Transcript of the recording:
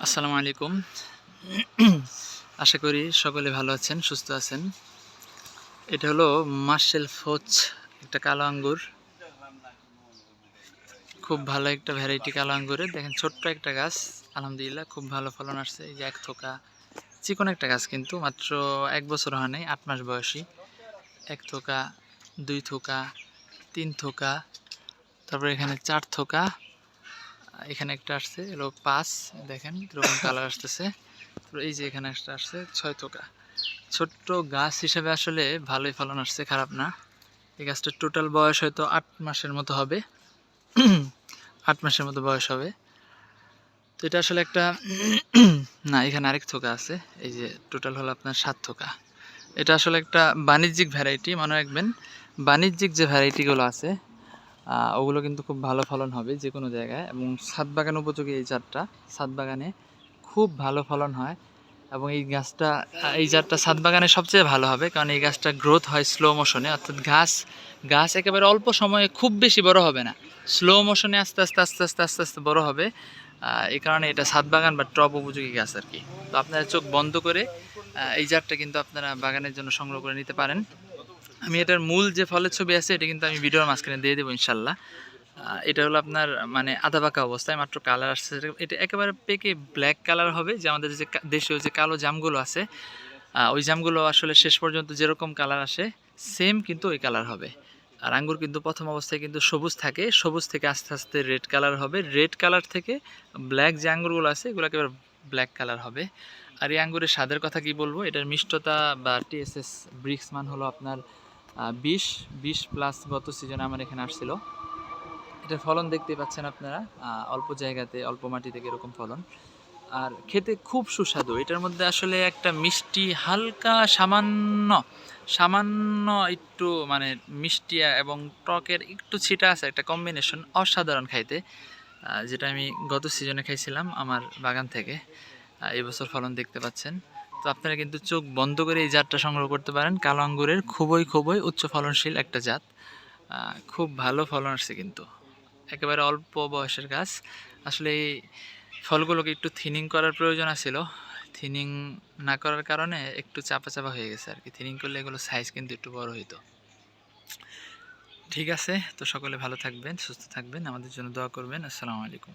আসসালামু আলাইকুম। আশা করি সকলে ভালো আছেন, সুস্থ আছেন। এটা হলো মার্শেল ফোচ, একটা কালো আঙ্গুর। খুব ভালো একটা ভ্যারাইটি কালো আঙ্গুরের। দেখেন ছোট্ট একটা গাছ, আলহামদুলিল্লাহ খুব ভালো ফলন আসছে। এই যে এক থোকা চিকন একটা গাছ, কিন্তু মাত্র 1 বছর হয় নাই, 8 মাস বয়সী। 1 থোকা, 2 থোকা, 3 থোকা, তারপরে এখানে 4 থোকা, এখানে একটা আসছে এলো 5। দেখেন কিরকম কালার আসতেছে। তো এই যে এখানে একটা আসছে 6 থোকা। ছোট্ট গাছ হিসেবে আসলে ভালোই ফলন আসছে, খারাপ না। এই গাছটার টোটাল বয়স হয়তো 8 মাসের মতো হবে। 8 মাসের মতো বয়স হবে। তো এটা আসলে একটা না, এখানে আরেক থোকা আছে। এই যে টোটাল হলো আপনার 7 থোকা। এটা আসলে একটা বাণিজ্যিক ভ্যারাইটি, মনে রাখবেন। বাণিজ্যিক যে ভ্যারাইটিগুলো আছে ওগুলো কিন্তু খুব ভালো ফলন হবে যে কোনো জায়গায়, এবং ছাদ বাগান উপযোগী এই জাতটা। ছাদ বাগানে খুব ভালো ফলন হয়, এবং এই গাছটা এই জাতটা ছাদ বাগানে সবচেয়ে ভালো হবে, কারণ এই গাছটা গ্রোথ হয় স্লো মোশনে। অর্থাৎ গাছ একেবারে অল্প সময়ে খুব বেশি বড় হবে না, স্লো মোশনে আস্তে আস্তে আস্তে আস্তে আস্তে আস্তে বড় হবে। এই কারণে এটা ছাদ বাগান বা টব উপযোগী গাছ আর কি। তো আপনারা চোখ বন্ধ করে এই জাতটা কিন্তু আপনারা বাগানের জন্য সংগ্রহ করে নিতে পারেন। আমি এটার মূল যে ফলের ছবি আছে এটা কিন্তু আমি ভিডিওর মাঝখানে দিয়ে দেবো ইনশাল্লাহ। এটা হলো আপনার মানে আধা পাকা অবস্থায়, মাত্র কালার আসছে। এটা একেবারে পেকে ব্ল্যাক কালার হবে, যে আমাদের যে দেশীয় যে কালো জামগুলো আছে, ওই জামগুলো আসলে শেষ পর্যন্ত যেরকম কালার আসে সেম কিন্তু ওই কালার হবে। আর আঙ্গুর কিন্তু প্রথম অবস্থায় কিন্তু সবুজ থাকে, সবুজ থেকে আস্তে আস্তে রেড কালার হবে, রেড কালার থেকে ব্ল্যাক যে আঙ্গুরগুলো আছে এগুলো একেবারে ব্ল্যাক কালার হবে। আর এই আঙ্গুরের স্বাদের কথা কি বলবো, এটার মিষ্টতা বা টিএসএস ব্রিক্স মান হলো আপনার 20 প্লাস। গত সিজনে আমার এখানে আসছিল। এটার ফলন দেখতেই পাচ্ছেন আপনারা, অল্প জায়গাতে অল্প মাটি থেকে এরকম ফলন। আর খেতে খুব সুস্বাদু। এটার মধ্যে আসলে একটা মিষ্টি হালকা সামান্য সামান্য একটু মানে মিষ্টি এবং টকের একটু ছিটা আছে, একটা কম্বিনেশন অসাধারণ খাইতে। যেটা আমি গত সিজনে খাইছিলাম আমার বাগান থেকে। এবছর ফলন দেখতে পাচ্ছেন। তো আপনারা কিন্তু চোখ বন্ধ করে এই জাতটা সংগ্রহ করতে পারেন। কালো আঙ্গুরের খুবই খুবই উচ্চ ফলনশীল একটা জাত। খুব ভালো ফলন আসছে কিন্তু, একেবারে অল্প বয়সের গাছ। আসলে এই ফলগুলোকে একটু থিনিং করার প্রয়োজন আছিল। থিনিং না করার কারণে একটু চাপা চাপা হয়ে গেছে আর কি। থিনিং করলে এগুলো সাইজ কিন্তু একটু বড় হইতো। ঠিক আছে, তো সকলে ভালো থাকবেন, সুস্থ থাকবেন, আমাদের জন্য দোয়া করবেন। আসসালামু আলাইকুম।